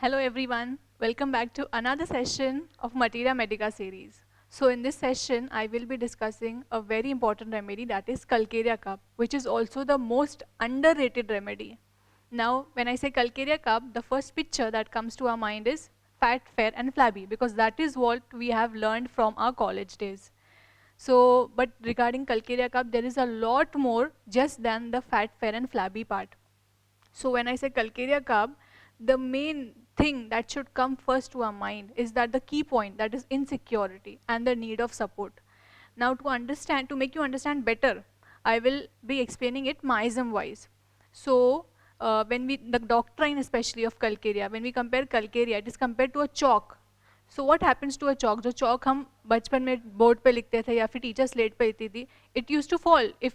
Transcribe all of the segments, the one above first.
Hello everyone, welcome back to another session of Materia Medica series. So in this session, I will be discussing a very important remedy, that is Calcarea Carb, which is also the most underrated remedy. Now, when I say Calcarea Carb, the first picture that comes to our mind is fat, fair and flabby, because that is what we have learned from our college days. So, but regarding Calcarea Carb, there is a lot more just than the fat, fair and flabby part. So when I say Calcarea Carb, the main thing that should come first to our mind is that the key point, that is insecurity and the need of support. Now to make you understand better, I will be explaining it myism wise. So the doctrine especially of Calcarea, when we compare Calcarea, it is compared to a chalk. So what happens to a chalk? जो chalk हम बचपन में board पे लिखते थे या फिर teacher slate पे लिखती थी, it used to fall. If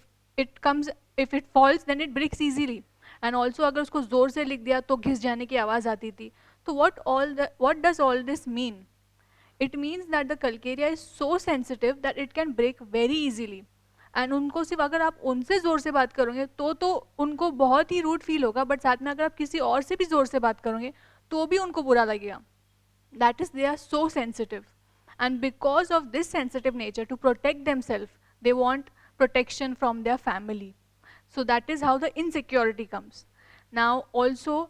it falls, then it breaks easily. And also अगर उसको जोर से लिख दिया तो घिस जाने की आवाज़ आती थी. तो what does all this mean? It means that the Calcarea is so sensitive that it can break very easily. And उनको सिर्फ अगर आप उनसे ज़ोर से बात करोगे तो उनको बहुत ही रूड फील होगा, बट साथ में अगर आप किसी और से भी ज़ोर से बात करोगे तो भी उनको बुरा लगेगा. That is, they are so sensitive. And because of this sensitive nature, to protect themselves, they want protection from their family. So that is how the insecurity comes. Now also,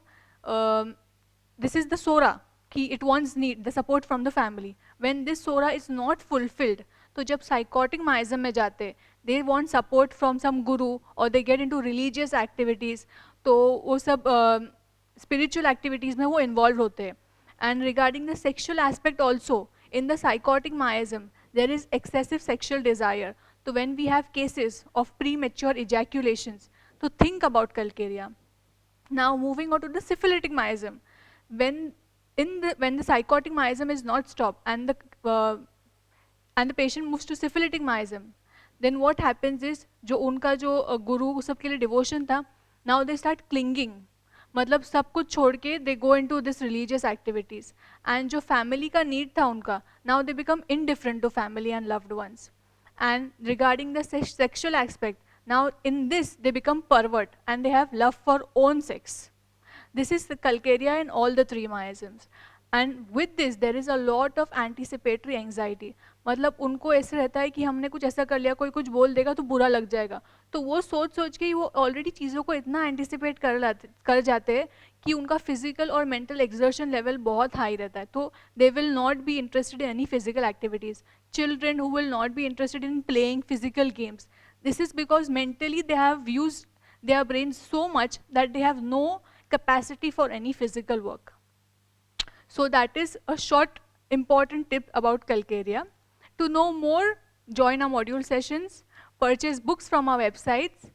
this is the sora, it wants need, the support from the family. When this sora is not fulfilled, तो जब psychotic myism में जाते, they want support from some guru or they get into religious activities, तो वो सब spiritual activities में वो involved होते हैं. And regarding the sexual aspect also, in the psychotic myism, there is excessive sexual desire. So when we have cases of premature ejaculations, to think about Calcarea. Now moving on to the syphilitic myism, when the psychotic myism is not stopped and the patient moves to syphilitic myism, then what happens is जो उनका जो guru सबके लिए devotion था, now they start clinging. मतलब सब कुछ छोड़ के they go into this religious activities, and जो family का need था उनका, now they become indifferent to family and loved ones. And regarding the sexual aspect, now in this they become pervert and they have love for own sex. This is the Calcarea in all the three myisms. And with this there is a lot of anticipatory anxiety. मतलब उनको ऐसे रहता है कि हमने कुछ ऐसा कर लिया, कोई कुछ बोल देगा तो बुरा लग जाएगा, तो वो सोच के ही वो ऑलरेडी चीज़ों को इतना एंटिसिपेट कर जाते हैं कि उनका फिजिकल और मेंटल एक्सर्शन लेवल बहुत हाई रहता है. तो they will not be interested in any physical activities. Children who will not be interested in playing physical games. This is because mentally they have used their brains so much that they have no capacity for any physical work. So that is a short important tip about Calcarea. To know more, join our module sessions, purchase books from our websites,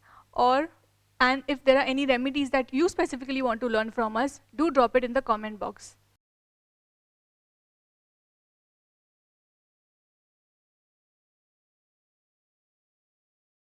and if there are any remedies that you specifically want to learn from us, do drop it in the comment box.